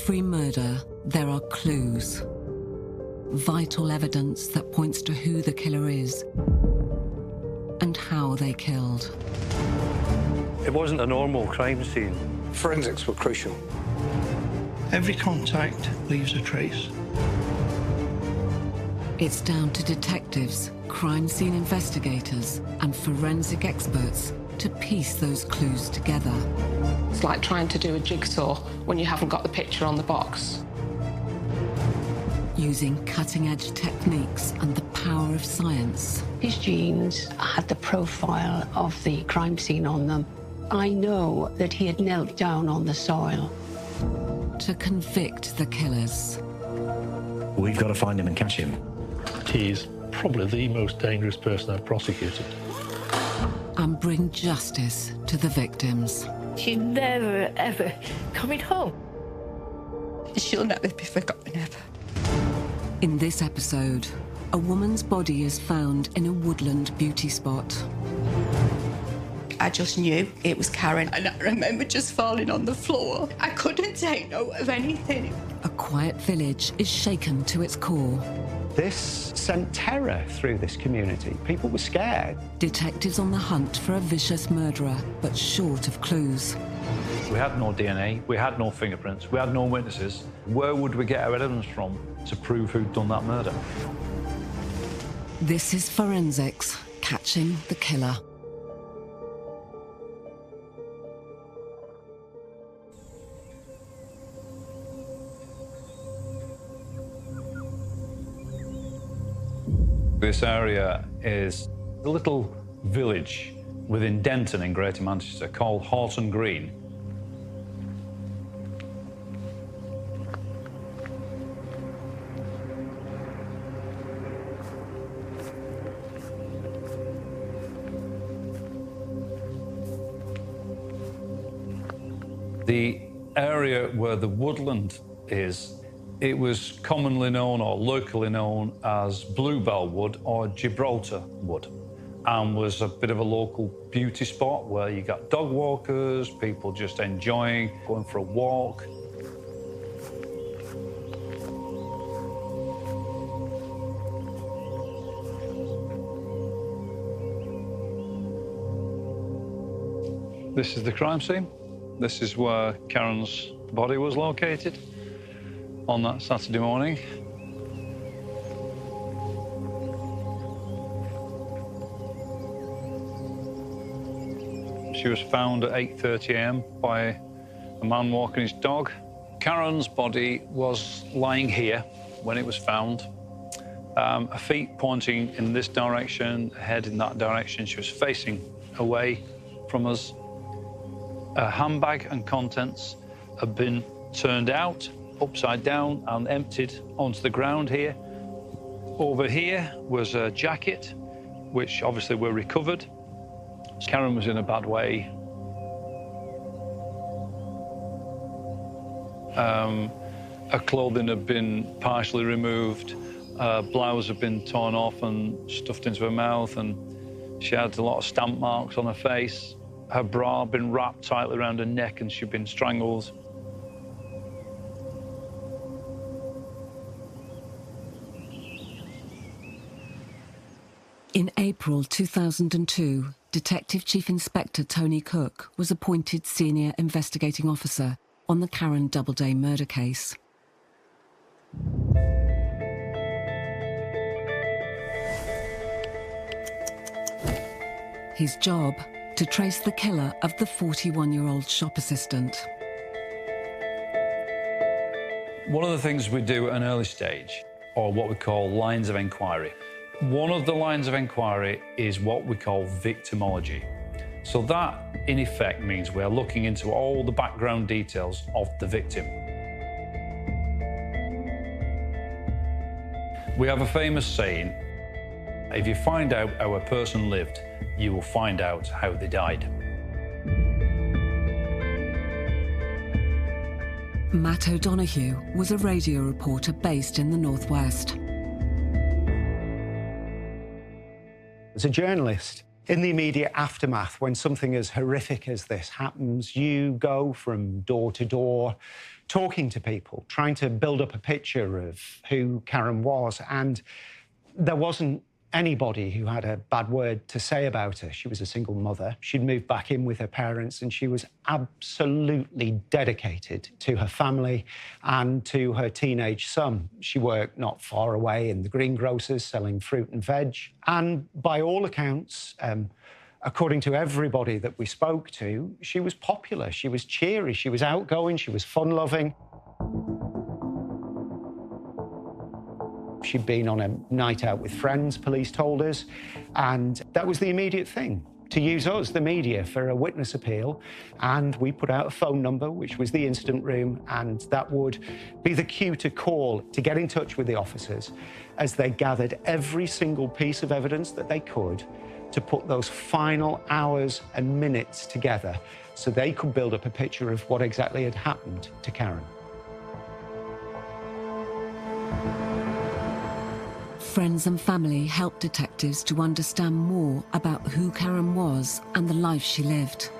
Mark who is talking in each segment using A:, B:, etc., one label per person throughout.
A: every murder, there are clues. Vital evidence that points to who the killer is and how they killed.
B: It wasn't a normal crime scene.
C: Forensics were crucial.
D: Every contact leaves a trace.
A: It's down to detectives, crime scene investigators, and forensic experts to piece those clues together.
E: It's like trying to do a jigsaw when you haven't got the picture on the box.
A: Using cutting-edge techniques and the power of science.
F: His jeans had the profile of the crime scene on them. I know that he had knelt down on the soil.
A: To convict the killers.
G: We've got to find him and catch him.
H: He's probably the most dangerous person I've prosecuted.
A: And bring justice to the victims.
I: She's never, ever coming home.
J: She'll never be forgotten, ever.
A: In this episode, a woman's body is found in a woodland beauty spot.
J: I just knew it was Karen, and I remember just falling on the floor. I couldn't take note of anything.
A: A quiet village is shaken to its core.
K: This sent terror through this community. People were scared.
A: Detectives on the hunt for a vicious murderer, but short of clues.
B: We had no DNA, we had no fingerprints, we had no witnesses. Where would we get our evidence from to prove who'd done that murder?
A: This is Forensics, Catching the Killer.
B: This area is a little village within Denton in Greater Manchester called Horton Green. The area where the woodland is, it was commonly known or locally known as Bluebell Wood or Gibraltar Wood, and was a bit of a local beauty spot where you got dog walkers, people just enjoying going for a walk. This is the crime scene. This is where Karen's body was located on that Saturday morning. She was found at 8:30 a.m. by a man walking his dog. Karen's body was lying here when it was found. Her feet pointing in this direction, her head in that direction. She was facing away from us. Her handbag and contents had been turned out, upside down, and emptied onto the ground here. Over here was a jacket, which obviously were recovered. Karen was in a bad way. Her clothing had been partially removed. Her blouse had been torn off and stuffed into her mouth, and she had a lot of stamp marks on her face. Her bra had been wrapped tightly around her neck and she'd been strangled.
A: In April 2002, Detective Chief Inspector Tony Cook was appointed Senior Investigating Officer on the Karen Doubleday murder case. His job, to trace the killer of the 41-year-old shop assistant.
B: One of the things we do at an early stage, or what we call lines of inquiry. One of the lines of inquiry is what we call victimology. So that, in effect, means we're looking into all the background details of the victim. We have a famous saying, if you find out how a person lived, you will find out how they died.
A: Matt O'Donoghue was a radio reporter based in the Northwest.
K: As a journalist, in the immediate aftermath, when something as horrific as this happens, you go from door to door, talking to people, trying to build up a picture of who Karen was, and there wasn't anybody who had a bad word to say about her. She was a single mother. She'd moved back in with her parents, and she was absolutely dedicated to her family and to her teenage son. She worked not far away in the greengrocers selling fruit and veg. And by all accounts, according to everybody that we spoke to, she was popular, she was cheery, she was outgoing, she was fun-loving. She'd been on a night out with friends, police told us, and that was the immediate thing, to use us, the media, for a witness appeal. And we put out a phone number, which was the incident room, and that would be the cue to call, to get in touch with the officers as they gathered every single piece of evidence that they could to put those final hours and minutes together so they could build up a picture of what exactly had happened to Karen.
A: Friends and family helped detectives to understand more about who Karen was and the life she lived.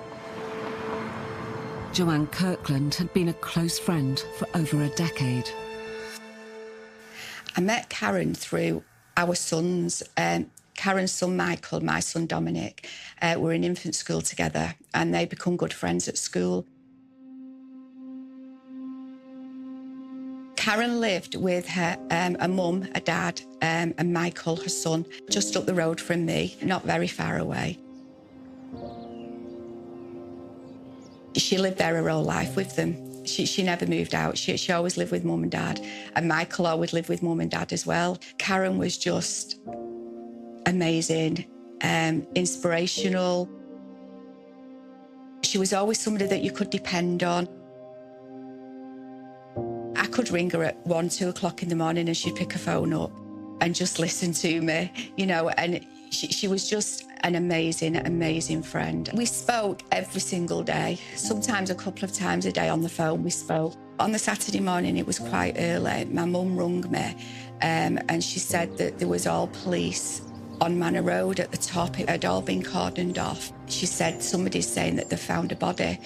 A: Joanne Kirkland had been a close friend for over a decade.
J: I met Karen through our sons. Karen's son Michael, my son Dominic, were in infant school together, and they become good friends at school. Karen lived with her a mum, a dad, and Michael, her son, just up the road from me, not very far away. She lived there her whole life with them. She never moved out. She always lived with mum and dad, and Michael always lived with mum and dad as well. Karen was just amazing, inspirational. She was always somebody that you could depend on. I could ring her at 1, 2 o'clock in the morning and she'd pick her phone up and just listen to me, you know, and she was just an amazing, amazing friend. We spoke every single day, sometimes a couple of times a day on the phone we spoke. On the Saturday morning, it was quite early, my mum rung me and she said that there was all police on Manor Road at the top. It had all been cordoned off. She said somebody's saying that they found a body.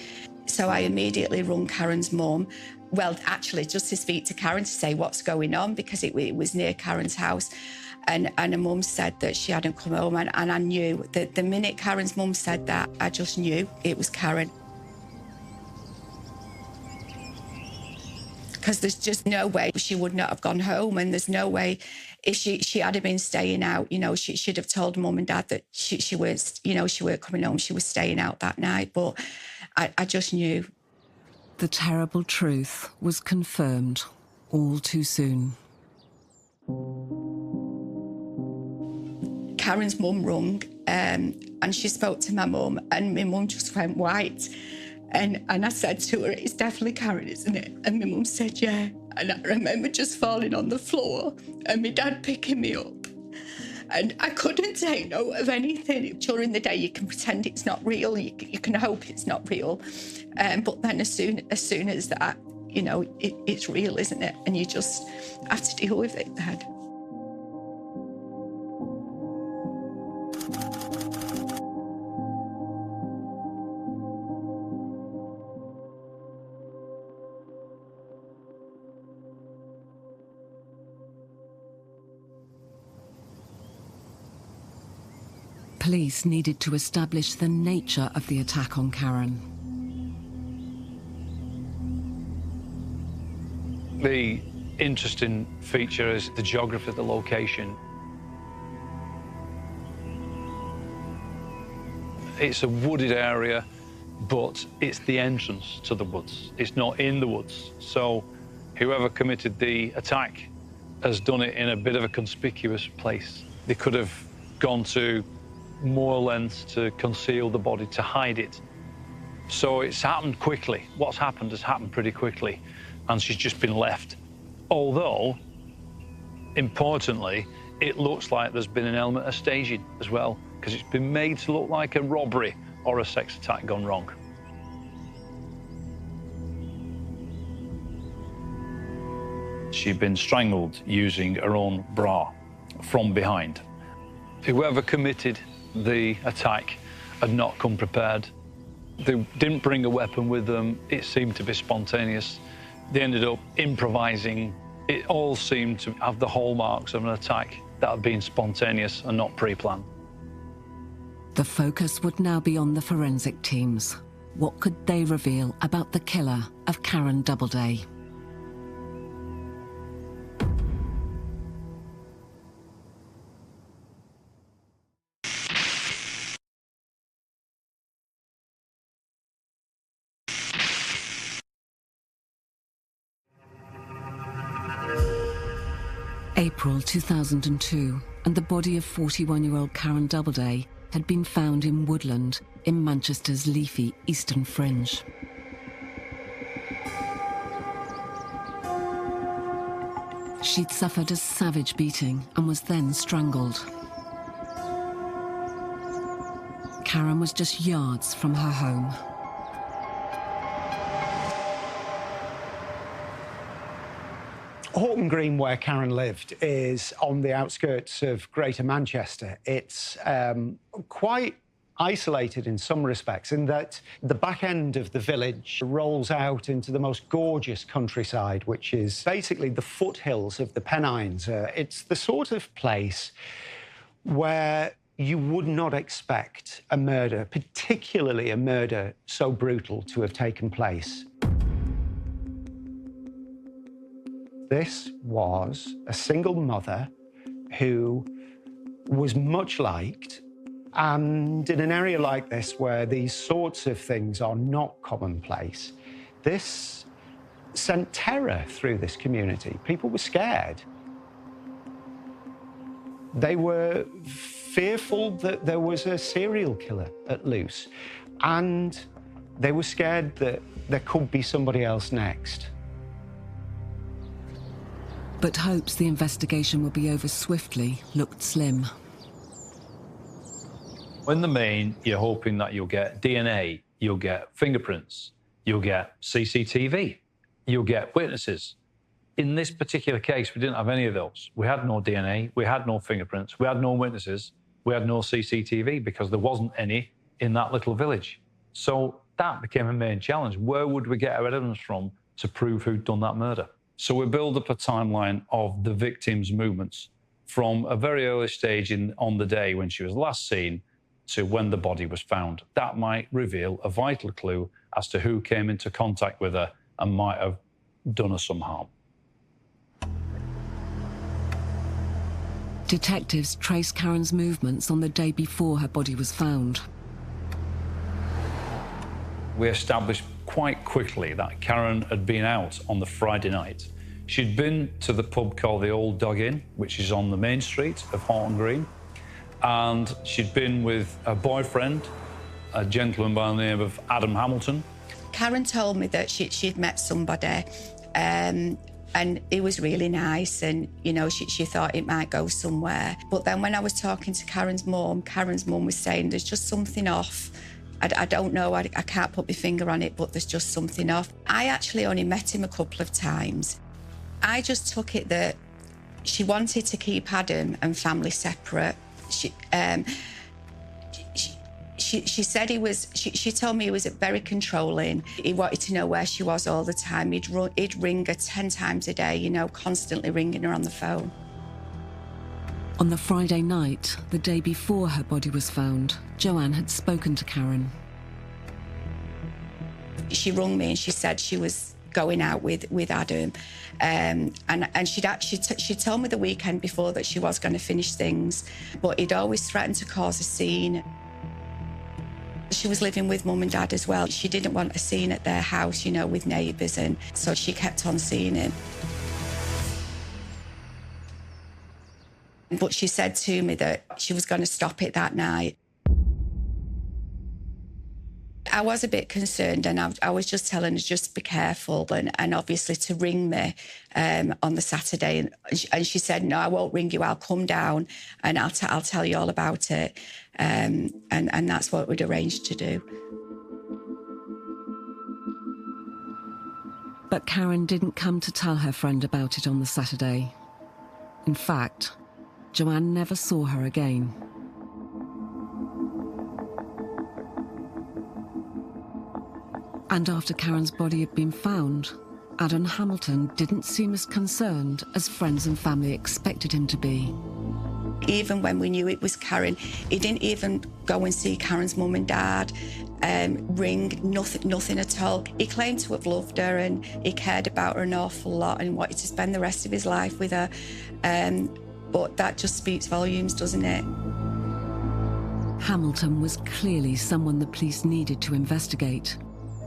J: So I immediately rung Karen's mum. Well, actually, just to speak to Karen to say what's going on, because it was near Karen's house. And her mum said that she hadn't come home, and I knew that the minute Karen's mum said that, I just knew it was Karen. Because there's just no way she would not have gone home, and there's no way if she had been staying out, you know, she'd have told mum and dad that she was, you know, she weren't coming home, she was staying out that night, but I just knew.
A: The terrible truth was confirmed all too soon.
J: Karen's mum rung and she spoke to my mum, and my mum just went white. And I said to her, "It's definitely Karen, isn't it?" And my mum said, "Yeah." And I remember just falling on the floor and my dad picking me up. And I couldn't take note of anything. During the day, you can pretend it's not real. You can hope it's not real. But then as soon as that, you know, it's real, isn't it? And you just have to deal with it then.
A: Police needed to establish the nature of the attack on Karen.
B: The interesting feature is the geography of the location. It's a wooded area, but it's the entrance to the woods. It's not in the woods. So whoever committed the attack has done it in a bit of a conspicuous place. They could have gone to more lengths to conceal the body, to hide it. So it's happened quickly. What's happened has happened pretty quickly, and she's just been left. Although, importantly, it looks like there's been an element of staging as well, because it's been made to look like a robbery or a sex attack gone wrong. She'd been strangled using her own bra from behind. Whoever committed the attack had not come prepared. They didn't bring a weapon with them. It seemed to be spontaneous. They ended up improvising. It all seemed to have the hallmarks of an attack that had been spontaneous and not pre-planned.
A: The focus would now be on the forensic teams. What could they reveal about the killer of Karen Doubleday? April 2002, and the body of 41-year-old Karen Doubleday had been found in woodland in Manchester's leafy eastern fringe. She'd suffered a savage beating and was then strangled. Karen was just yards from her home.
K: Horton Green, where Karen lived, is on the outskirts of Greater Manchester. It's quite isolated in some respects, in that the back end of the village rolls out into the most gorgeous countryside, which is basically the foothills of the Pennines. It's the sort of place where you would not expect a murder, particularly a murder so brutal, to have taken place. This was a single mother who was much liked, and in an area like this where these sorts of things are not commonplace, this sent terror through this community. People were scared. They were fearful that there was a serial killer at loose, and they were scared that there could be somebody else next.
A: But hopes the investigation would be over swiftly looked slim.
B: In the main, you're hoping that you'll get DNA, you'll get fingerprints, you'll get CCTV, you'll get witnesses. In this particular case, we didn't have any of those. We had no DNA, we had no fingerprints, we had no witnesses, we had no CCTV because there wasn't any in that little village. So that became a main challenge. Where would we get our evidence from to prove who'd done that murder? So we build up a timeline of the victim's movements from a very early stage on the day when she was last seen to when the body was found. That might reveal a vital clue as to who came into contact with her and might have done her some harm.
A: Detectives traced Karen's movements on the day before her body was found.
B: We established quite quickly that Karen had been out on the Friday night. She'd been to the pub called the Old Dog Inn, which is on the main street of Horton Green, and she'd been with a boyfriend, a gentleman by the name of Adam Hamilton.
J: Karen told me that she'd met somebody, and it was really nice, and, you know, she thought it might go somewhere. But then when I was talking to Karen's mum was saying there's just something off. I don't know, I can't put my finger on it, but there's just something off. I actually only met him a couple of times. I just took it that she wanted to keep Adam and family separate. She said he was, she told me he was very controlling. He wanted to know where she was all the time. He'd ring her 10 times a day, you know, constantly ringing her on the phone.
A: On the Friday night, the day before her body was found, Joanne had spoken to Karen.
J: She rung me and she said she was going out with Adam, and she told me the weekend before that she was going to finish things, but he'd always threatened to cause a scene. She was living with mum and dad as well. She didn't want a scene at their house, you know, with neighbours, and so she kept on seeing him. But she said to me that she was going to stop it that night. I was a bit concerned, and I was just telling her just be careful, and obviously to ring me on the Saturday. And she said, no, I won't ring you. I'll come down and I'll tell you all about it. And that's what we'd arranged to do.
A: But Karen didn't come to tell her friend about it on the Saturday. In fact, Joanne never saw her again. And after Karen's body had been found, Adam Hamilton didn't seem as concerned as friends and family expected him to be.
J: Even when we knew it was Karen, he didn't even go and see Karen's mum and dad, ring, nothing at all. He claimed to have loved her and he cared about her an awful lot and wanted to spend the rest of his life with her. But that just speaks volumes, doesn't it?
A: Hamilton was clearly someone the police needed to investigate.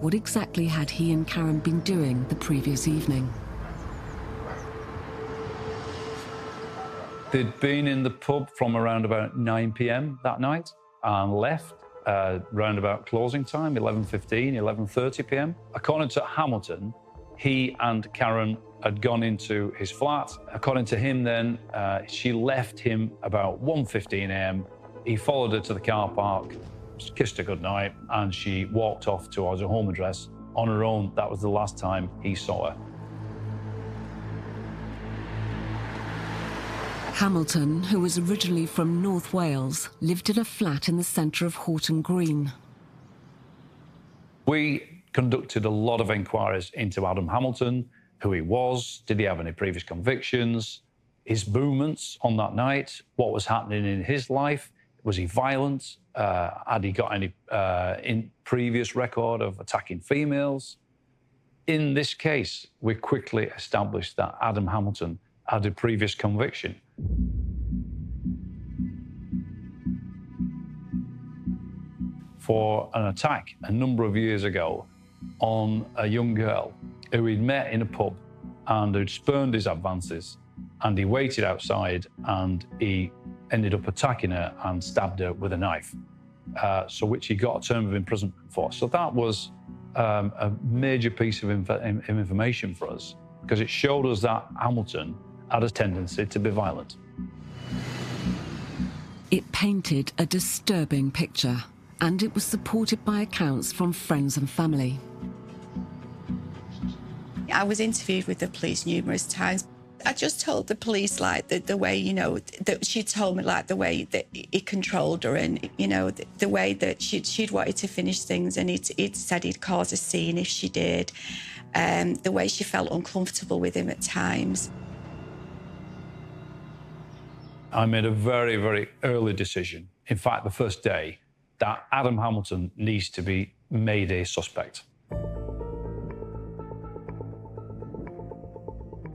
A: What exactly had he and Karen been doing the previous evening?
B: They'd been in the pub from around about 9 p.m. that night and left round about closing time, 11:15, 11:30 p.m. According to Hamilton, he and Karen had gone into his flat. According to him then, she left him about 1:15 a.m. He followed her to the car park, kissed her goodnight, and she walked off towards her home address on her own. That was the last time he saw her.
A: Hamilton, who was originally from North Wales, lived in a flat in the centre of Horton Green.
B: We conducted a lot of inquiries into Adam Hamilton, who he was, did he have any previous convictions, his movements on that night, what was happening in his life, was he violent, had he got any previous record of attacking females. In this case, we quickly established that Adam Hamilton had a previous conviction. For an attack a number of years ago on a young girl who he'd met in a pub and who'd spurned his advances, and he waited outside and he ended up attacking her and stabbed her with a knife, so which he got a term of imprisonment for. So that was a major piece of information for us, because it showed us that Hamilton had a tendency to be violent.
A: It painted a disturbing picture, and it was supported by accounts from friends and family.
J: I was interviewed with the police numerous times. I just told the police, like, the way, you know, that she told me, like, the way that he controlled her and, you know, the way that she'd wanted to finish things, and he'd said he'd cause a scene if she did, the way she felt uncomfortable with him at times.
B: I made a very, very early decision, in fact, the first day, that Adam Hamilton needs to be made a suspect.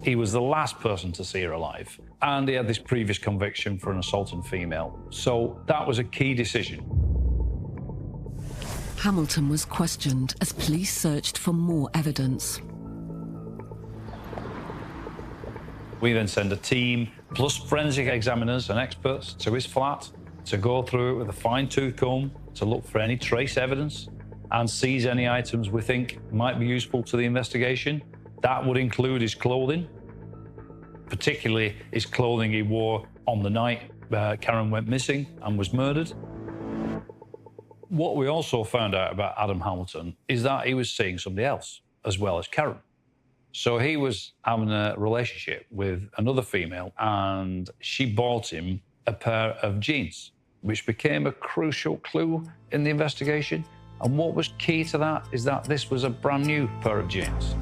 B: He was the last person to see her alive, and he had this previous conviction for an assault on female. So that was a key decision.
A: Hamilton was questioned as police searched for more evidence.
B: We then send a team, plus forensic examiners and experts, to his flat to go through it with a fine-tooth comb to look for any trace evidence and seize any items we think might be useful to the investigation. That would include his clothing, particularly his clothing he wore on the night Karen went missing and was murdered. What we also found out about Adam Hamilton is that he was seeing somebody else as well as Karen. So he was having a relationship with another female, and she bought him a pair of jeans, which became a crucial clue in the investigation. And what was key to that is that this was a brand new pair of jeans.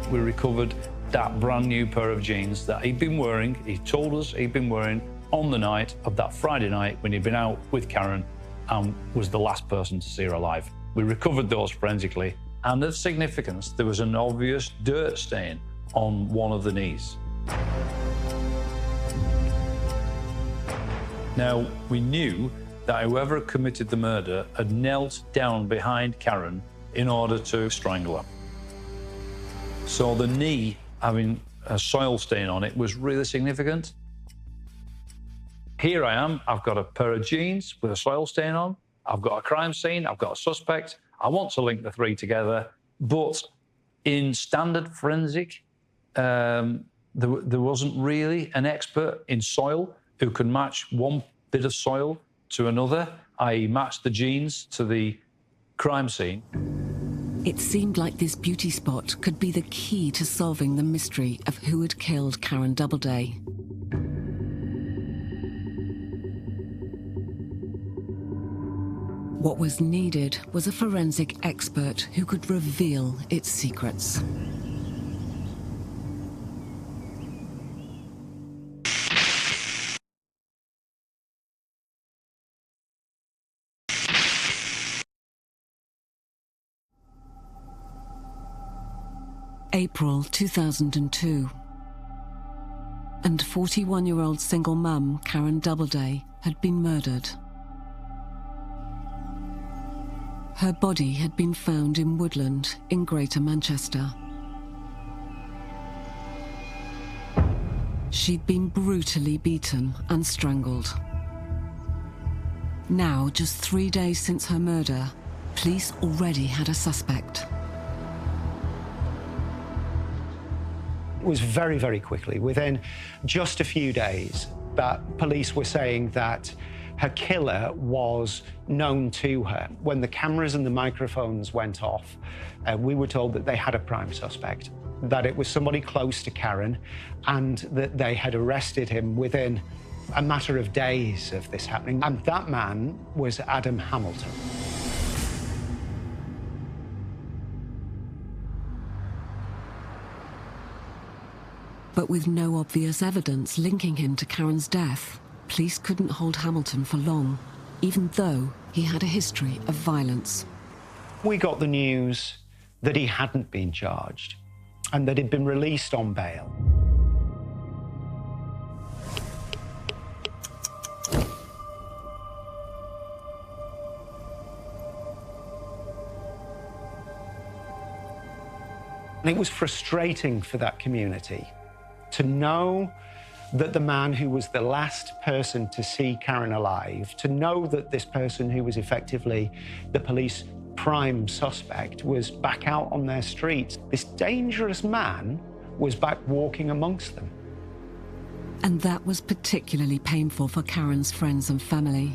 B: We recovered that brand new pair of jeans that he'd been wearing, he told us he'd been wearing on the night of that Friday night when he'd been out with Karen and was the last person to see her alive. We recovered those forensically, and of significance, there was an obvious dirt stain on one of the knees. Now, we knew that whoever had committed the murder had knelt down behind Karen in order to strangle her. So the knee having a soil stain on it was really significant. Here I am, I've got a pair of jeans with a soil stain on, I've got a crime scene, I've got a suspect. I want to link the three together, but in standard forensic, there wasn't really an expert in soil who could match one bit of soil to another, i.e. match the jeans to the crime scene.
A: It seemed like this beauty spot could be the key to solving the mystery of who had killed Karen Doubleday. What was needed was a forensic expert who could reveal its secrets. April 2002. And 41-year-old single mum Karen Doubleday had been murdered. Her body had been found in woodland in Greater Manchester. She'd been brutally beaten and strangled. Now, just 3 days since her murder, police already had a suspect.
K: It was very, very quickly, within just a few days, that police were saying that her killer was known to her. When the cameras and the microphones went off, we were told that they had a prime suspect, that it was somebody close to Karen, and that they had arrested him within a matter of days of this happening. And that man was Adam Hamilton.
A: But with no obvious evidence linking him to Karen's death, police couldn't hold Hamilton for long, even though he had a history of violence.
K: We got the news that he hadn't been charged and that he'd been released on bail. And it was frustrating for that community to know that the man who was the last person to see Karen alive, to know that this person who was effectively the police prime suspect was back out on their streets. This dangerous man was back walking amongst them.
A: And that was particularly painful for Karen's friends and family.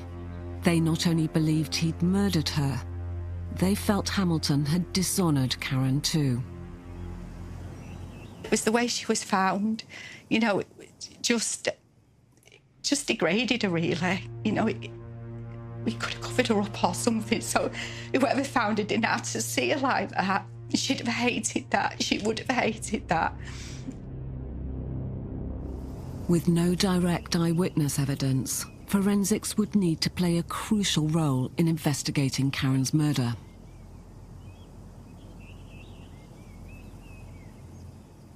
A: They not only believed he'd murdered her, they felt Hamilton had dishonoured Karen too.
J: It was the way she was found, you know, just degraded her, really. You know, we could have covered her up or something, so whoever found her didn't have to see her like that. She'd have hated that. She would have hated that.
A: With no direct eyewitness evidence, forensics would need to play a crucial role in investigating Karen's murder.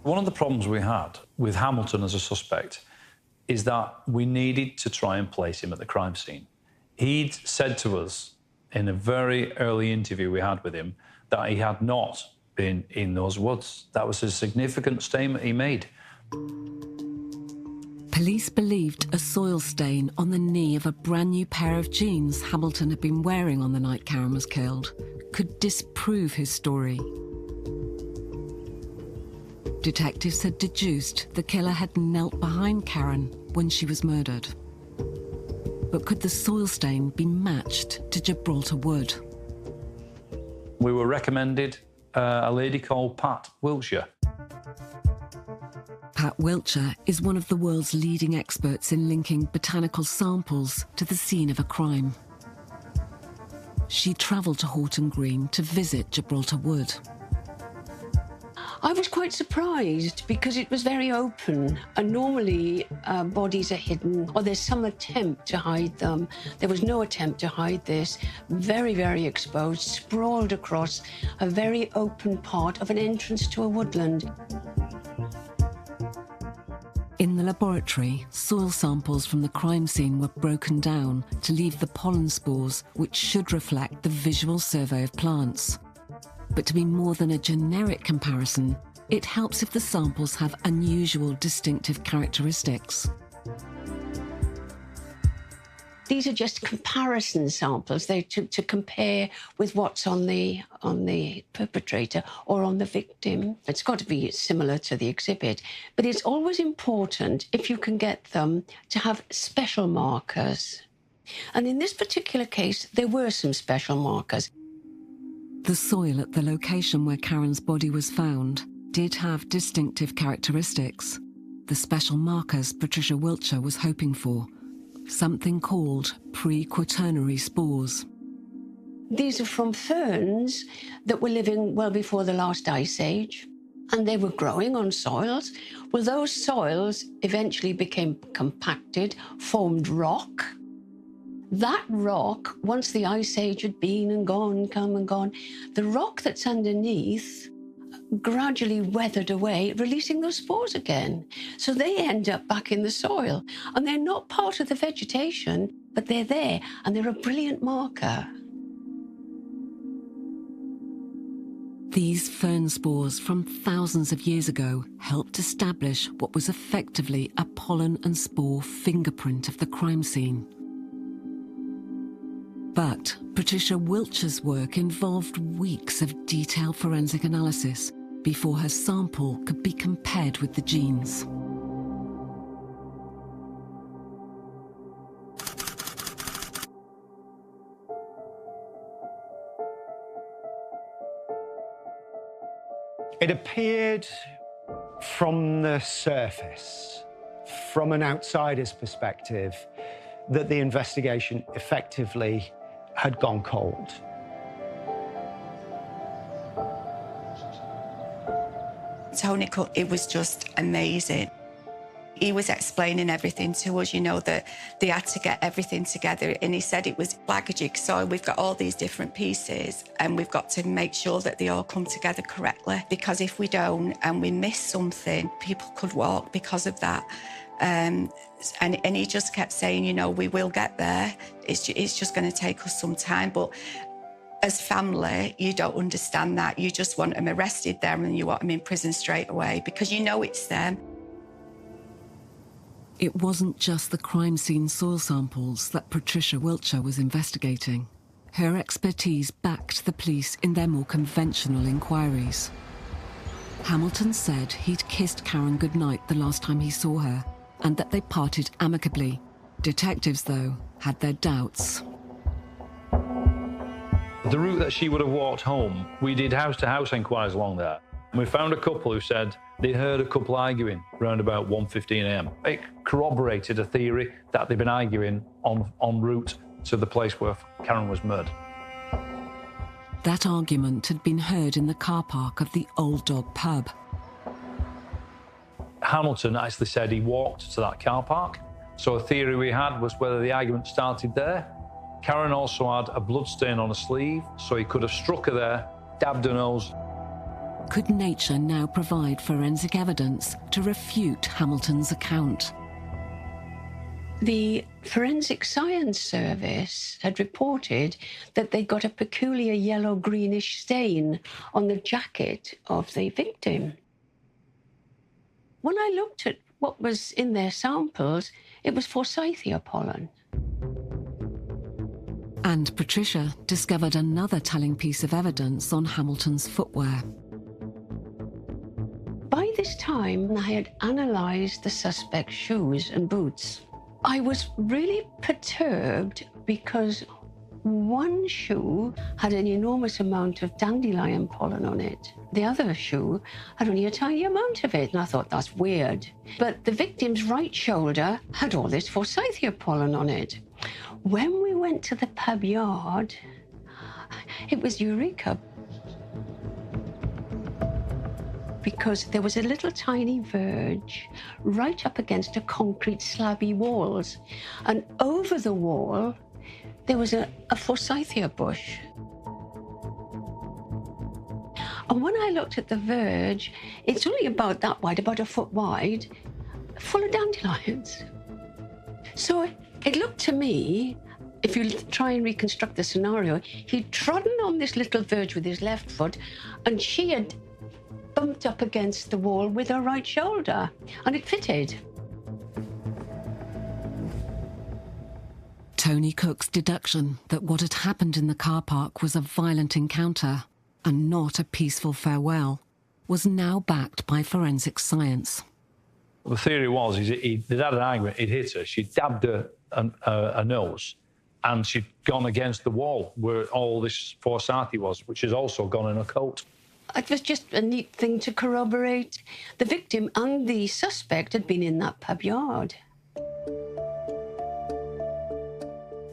B: One of the problems we had with Hamilton as a suspect is that we needed to try and place him at the crime scene. He'd said to us in a very early interview we had with him that he had not been in those woods. That was a significant statement he made.
A: Police believed a soil stain on the knee of a brand new pair of jeans Hamilton had been wearing on the night Karen was killed could disprove his story. Detectives had deduced the killer had knelt behind Karen when she was murdered. But could the soil stain be matched to Gibraltar wood?
B: We were recommended a lady called Pat Wiltshire.
A: Pat Wiltshire is one of the world's leading experts in linking botanical samples to the scene of a crime. She travelled to Horton Green to visit Gibraltar Wood.
F: I was quite surprised because it was very open, and normally bodies are hidden or there's some attempt to hide them. There was no attempt to hide this. Very, very exposed, sprawled across a very open part of an entrance to a woodland.
A: In the laboratory, soil samples from the crime scene were broken down to leave the pollen spores, which should reflect the visual survey of plants. But to be more than a generic comparison, it helps if the samples have unusual, distinctive characteristics.
F: These are just comparison samples. They're to compare with what's on the perpetrator or on the victim. It's got to be similar to the exhibit. But it's always important, if you can get them, to have special markers. And in this particular case, there were some special markers.
A: The soil at the location where Karen's body was found did have distinctive characteristics. The special markers Patricia Wiltshire was hoping for, something called pre-quaternary spores.
F: These are from ferns that were living well before the last ice age, and they were growing on soils. Well, those soils eventually became compacted, formed rock. That rock, once the ice age had been and gone, come and gone, the rock that's underneath gradually weathered away, releasing those spores again. So they end up back in the soil, and they're not part of the vegetation, but they're there, and they're a brilliant marker.
A: These fern spores from thousands of years ago helped establish what was effectively a pollen and spore fingerprint of the crime scene. But Patricia Wiltshire's work involved weeks of detailed forensic analysis before her sample could be compared with the genes.
K: It appeared from the surface, from an outsider's perspective, that the investigation effectively had gone cold.
J: Tony Cook, it was just amazing. He was explaining everything to us, you know, that they had to get everything together. And he said it was like a jigsaw. We've got all these different pieces and we've got to make sure that they all come together correctly. Because if we don't and we miss something, people could walk because of that. And he just kept saying, you know, we will get there. It's just going to take us some time. But as family, you don't understand that. You just want them arrested there and you want them in prison straight away because you know it's them.
A: It wasn't just the crime scene soil samples that Patricia Wiltshire was investigating. Her expertise backed the police in their more conventional inquiries. Hamilton said he'd kissed Karen goodnight the last time he saw her, and that they parted amicably. Detectives, though, had their doubts.
B: The route that she would have walked home, we did house-to-house inquiries along there. And we found a couple who said they'd heard a couple arguing around about 1:15 a.m. It corroborated a theory that they'd been arguing en route to the place where Karen was murdered.
A: That argument had been heard in the car park of the Old Dog pub.
B: Hamilton actually said he walked to that car park. So a theory we had was whether the argument started there. Karen also had a bloodstain on her sleeve, so he could have struck her there, dabbed her nose.
A: Could nature now provide forensic evidence to refute Hamilton's account?
F: The Forensic Science Service had reported that they got a peculiar yellow-greenish stain on the jacket of the victim. When I looked at what was in their samples, it was Forsythia pollen.
A: And Patricia discovered another telling piece of evidence on Hamilton's footwear.
F: By this time, I had analysed the suspect's shoes and boots. I was really perturbed because one shoe had an enormous amount of dandelion pollen on it. The other shoe had only a tiny amount of it, and I thought, that's weird. But the victim's right shoulder had all this Forsythia pollen on it. When we went to the pub yard, it was eureka. Because there was a little tiny verge right up against a concrete slabby walls. And over the wall, there was a Forsythia bush. And when I looked at the verge, it's only about that wide, about a foot wide, full of dandelions. So it looked to me, if you try and reconstruct the scenario, he'd trodden on this little verge with his left foot, and she had bumped up against the wall with her right shoulder, and it fitted.
A: Tony Cook's deduction that what had happened in the car park was a violent encounter and not a peaceful farewell was now backed by forensic science.
B: The theory was they'd had an argument, he'd hit her, she dabbed her nose, and she'd gone against the wall where all this Forsythia was, which has also gone in her coat.
F: It was just a neat thing to corroborate. The victim and the suspect had been in that pub yard.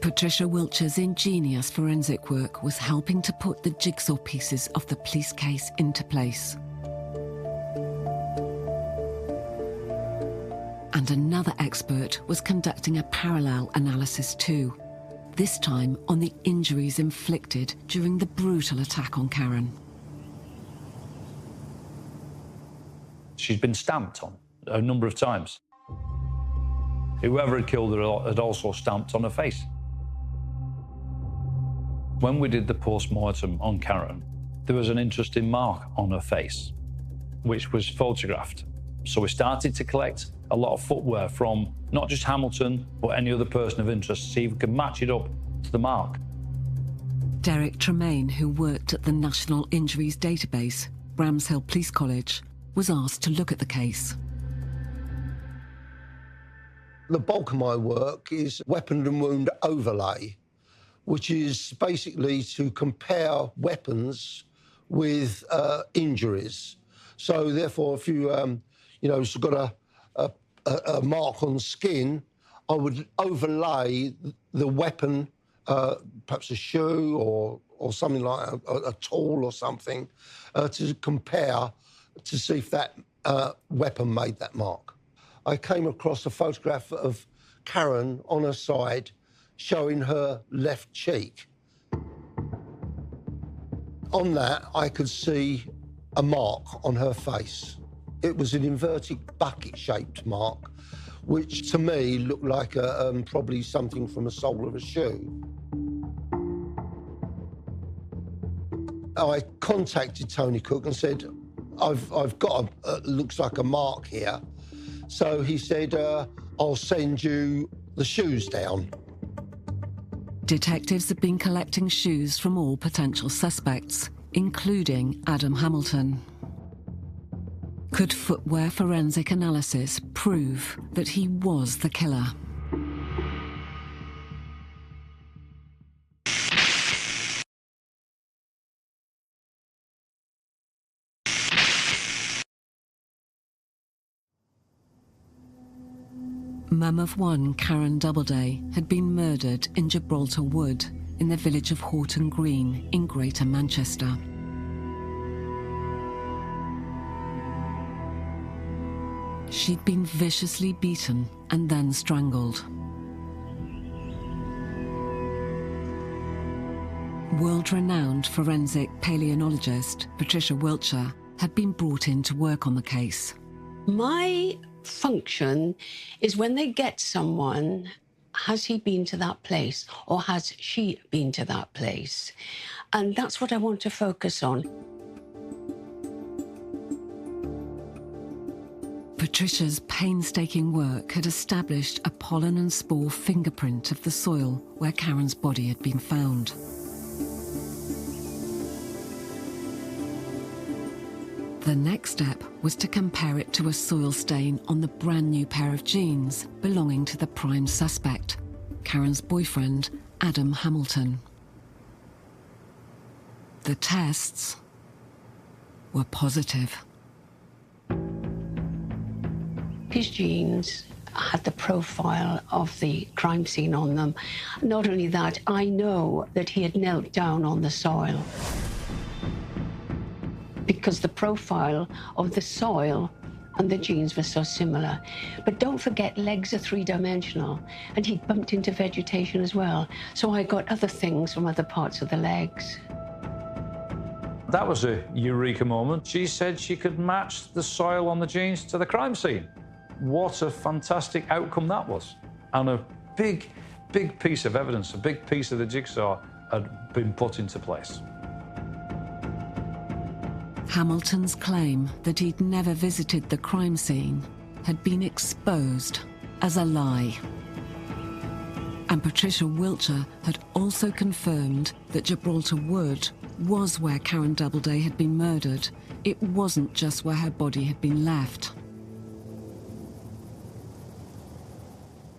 A: Patricia Wiltshire's ingenious forensic work was helping to put the jigsaw pieces of the police case into place. And another expert was conducting a parallel analysis too, this time on the injuries inflicted during the brutal attack on Karen.
B: She's been stamped on a number of times. Whoever had killed her had also stamped on her face. When we did the post-mortem on Karen, there was an interesting mark on her face, which was photographed. So we started to collect a lot of footwear from not just Hamilton, but any other person of interest to see if we could match it up to the mark.
A: Derek Tremaine, who worked at the National Injuries Database, Bramshill Police College, was asked to look at the case.
C: The bulk of my work is weapon and wound overlay, which is basically to compare weapons with injuries. So therefore, if you, got a mark on skin, I would overlay the weapon, perhaps a shoe or something like a tool or something, to compare to see if that weapon made that mark. I came across a photograph of Karen on her side, showing her left cheek. On that, I could see a mark on her face. It was an inverted bucket-shaped mark, which to me looked like probably something from the sole of a shoe. I contacted Tony Cook and said, I've got looks like a mark here. So he said, I'll send you the shoes down.
A: Detectives have been collecting shoes from all potential suspects, including Adam Hamilton. Could footwear forensic analysis prove that he was the killer? Mum of one, Karen Doubleday, had been murdered in Gibraltar Wood in the village of Horton Green in Greater Manchester. She'd been viciously beaten and then strangled. World-renowned forensic paleontologist Patricia Wiltshire had been brought in to work on the case.
F: My function is when they get someone, has he been to that place or has she been to that place? And that's what I want to focus on.
A: Patricia's painstaking work had established a pollen and spore fingerprint of the soil where Karen's body had been found. The next step was to compare it to a soil stain on the brand new pair of jeans belonging to the prime suspect, Karen's boyfriend, Adam Hamilton. The tests were positive.
F: His jeans had the profile of the crime scene on them. Not only that, I know that he had knelt down on the soil, because the profile of the soil and the jeans were so similar. But don't forget, legs are three-dimensional, and he'd bumped into vegetation as well. So I got other things from other parts of the legs.
B: That was a eureka moment. She said she could match the soil on the jeans to the crime scene. What a fantastic outcome that was. And a big, big piece of evidence, a big piece of the jigsaw had been put into place.
A: Hamilton's claim that he'd never visited the crime scene had been exposed as a lie. And Patricia Wiltshire had also confirmed that Gibraltar Wood was where Karen Doubleday had been murdered. It wasn't just where her body had been left.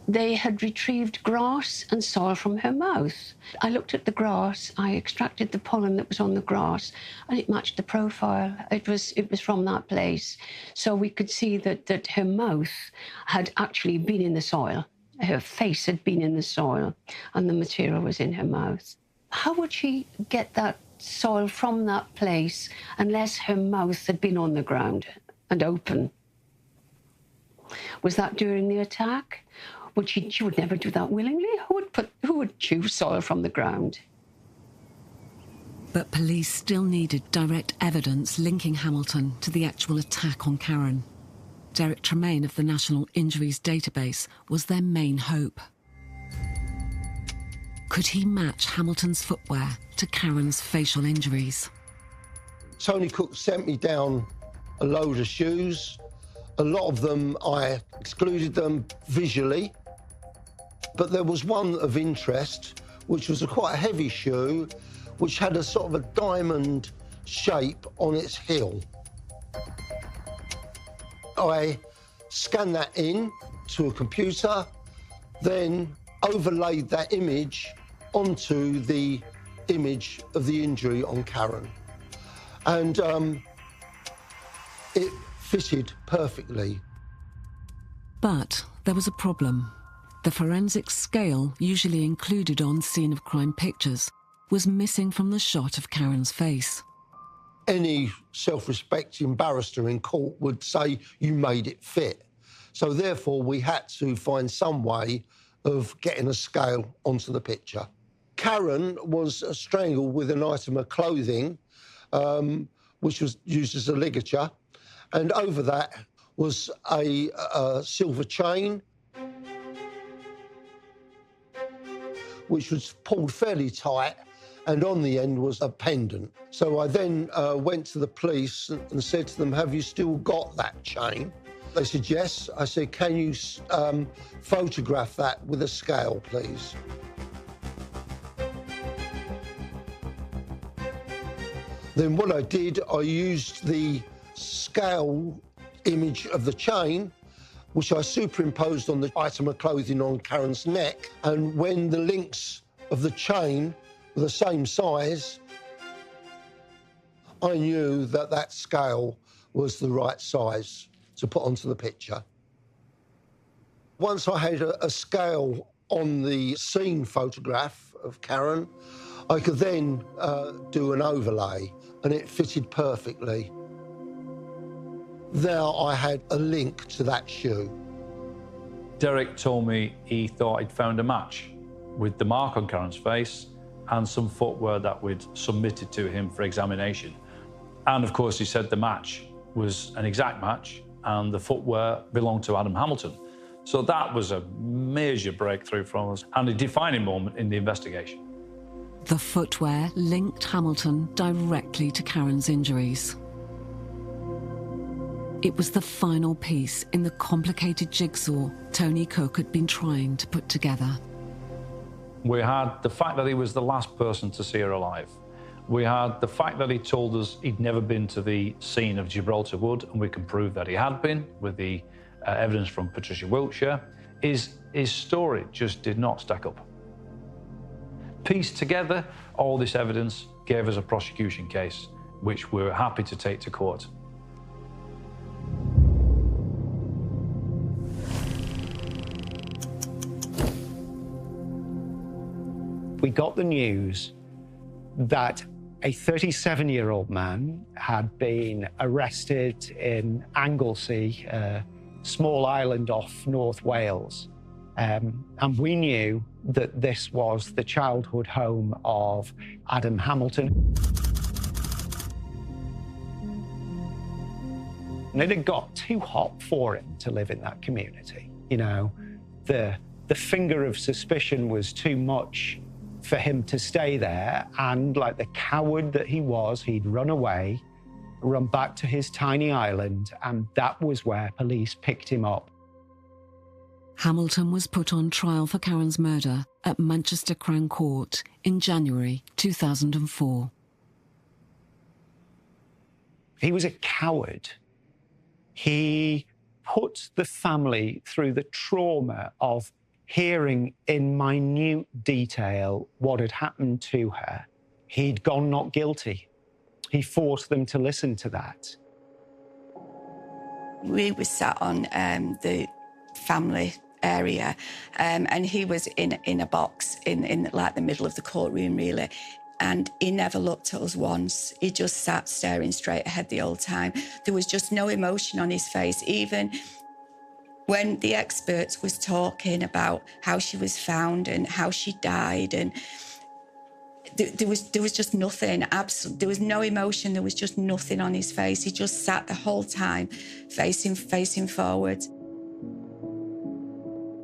F: They had retrieved grass and soil from her mouth. I looked at the grass, I extracted the pollen that was on the grass, and it matched the profile. It was from that place. So we could see that her mouth had actually been in the soil. Her face had been in the soil and the material was in her mouth. How would she get that soil from that place unless her mouth had been on the ground and open? Was that during the attack? She would never do that willingly. Who would chew soil from the ground?
A: But police still needed direct evidence linking Hamilton to the actual attack on Karen. Derek Tremaine of the National Injuries Database was their main hope. Could he match Hamilton's footwear to Karen's facial injuries?
C: Tony Cook sent me down a load of shoes. A lot of them, I excluded them visually. But there was one of interest, which was a quite heavy shoe, which had a sort of a diamond shape on its heel. I scanned that in to a computer, then overlaid that image onto the image of the injury on Karen. And it fitted perfectly.
A: But there was a problem. The forensic scale usually included on scene of crime pictures was missing from the shot of Karen's face.
C: Any self-respecting barrister in court would say you made it fit. So therefore we had to find some way of getting a scale onto the picture. Karen was strangled with an item of clothing, which was used as a ligature, and over that was a silver chain, which was pulled fairly tight, and on the end was a pendant. So I then went to the police and said to them, have you still got that chain? They said, yes. I said, can you photograph that with a scale, please? Then what I did, I used the scale image of the chain, which I superimposed on the item of clothing on Karen's neck. And when the links of the chain were the same size, I knew that that scale was the right size to put onto the picture. Once I had a scale on the scene photograph of Karen, I could then do an overlay, and it fitted perfectly. Now I had a link to that shoe.
B: Derek told me he thought he'd found a match with the mark on Karen's face and some footwear that we'd submitted to him for examination. And of course, he said the match was an exact match and the footwear belonged to Adam Hamilton. So that was a major breakthrough for us and a defining moment in the investigation.
A: The footwear linked Hamilton directly to Karen's injuries. It was the final piece in the complicated jigsaw Tony Cook had been trying to put together.
B: We had the fact that he was the last person to see her alive. We had the fact that he told us he'd never been to the scene of Gibraltar Wood, and we can prove that he had been with the evidence from Patricia Wiltshire. His story just did not stack up. Pieced together, all this evidence gave us a prosecution case, which we're happy to take to court.
K: We got the news that a 37-year-old man had been arrested in Anglesey, a small island off North Wales. And we knew that this was the childhood home of Adam Hamilton. And it had got too hot for him to live in that community. You know, the finger of suspicion was too much for him to stay there, and like the coward that he was, he'd run away, run back to his tiny island, and that was where police picked him up.
A: Hamilton was put on trial for Karen's murder at Manchester Crown Court in January 2004.
K: He was a coward. He put the family through the trauma of hearing in minute detail what had happened to her. He'd gone not guilty. He forced them to listen to that.
J: We were sat on the family area, and he was in a box in like the middle of the courtroom, really. And he never looked at us once. He just sat staring straight ahead the whole time. There was just no emotion on his face, even when the experts was talking about how she was found and how she died, and there was just nothing. There was no emotion. There was just nothing on his face. He just sat the whole time, facing forward.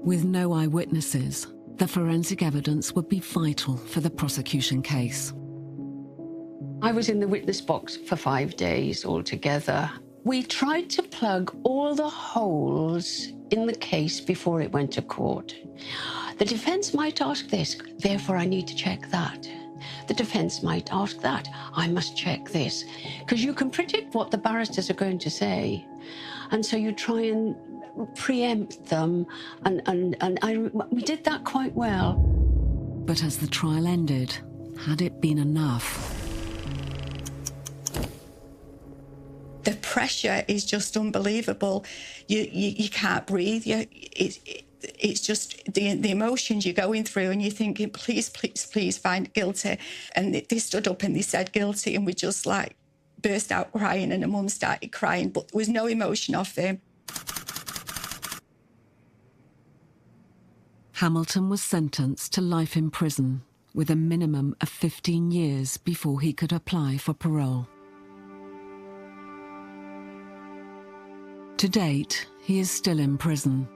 A: With no eyewitnesses, the forensic evidence would be vital for the prosecution case.
F: I was in the witness box for 5 days altogether. We tried to plug all the holes in the case before it went to court. The defence might ask this, therefore I need to check that. The defence might ask that, I must check this. Because you can predict what the barristers are going to say. And so you try and preempt them, and we did that quite well.
A: But as the trial ended, had it been enough?
J: The pressure is just unbelievable. You can't breathe. It's just the emotions you're going through, and you're thinking, please, please, please find guilty. And they stood up and they said guilty, and we just like burst out crying, and the mum started crying, but there was no emotion off him.
A: Hamilton was sentenced to life in prison, with a minimum of 15 years before he could apply for parole. To date, he is still in prison.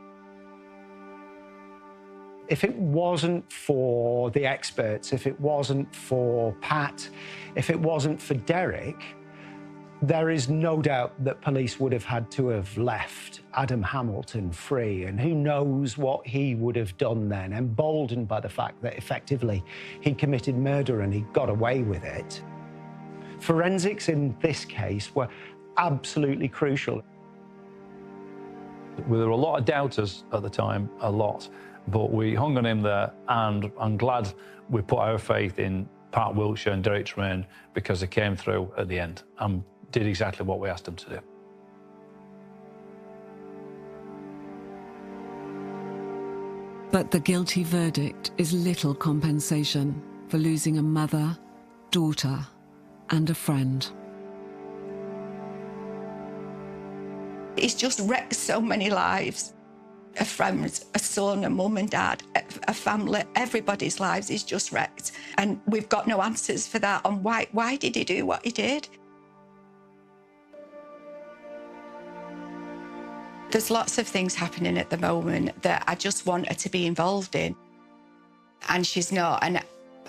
K: If it wasn't for the experts, if it wasn't for Pat, if it wasn't for Derek, there is no doubt that police would have had to have left Adam Hamilton free, and who knows what he would have done then, emboldened by the fact that effectively he committed murder and he got away with it. Forensics in this case were absolutely crucial.
B: There were a lot of doubters at the time, a lot, but we hung on him there, and I'm glad we put our faith in Pat Wiltshire and Derek Tremaine, because they came through at the end and did exactly what we asked them to do.
A: But the guilty verdict is little compensation for losing a mother, daughter, and a friend.
J: It's just wrecked so many lives. A friend, a son, a mum and dad, a family, everybody's lives is just wrecked. And we've got no answers for that on why did he do what he did? There's lots of things happening at the moment that I just want her to be involved in. And she's not. And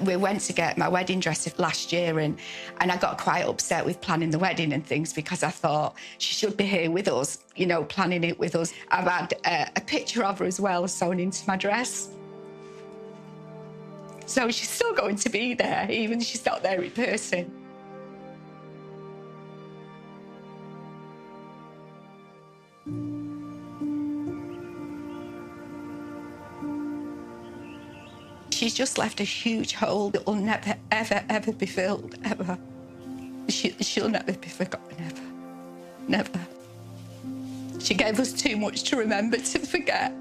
J: we went to get my wedding dress last year, and I got quite upset with planning the wedding and things, because I thought she should be here with us, you know, planning it with us. I've had a picture of her as well sewn into my dress. So she's still going to be there, even if she's not there in person. She's just left a huge hole that will never, ever, ever be filled, ever. She'll never be forgotten, ever. Never. She gave us too much to remember, to forget.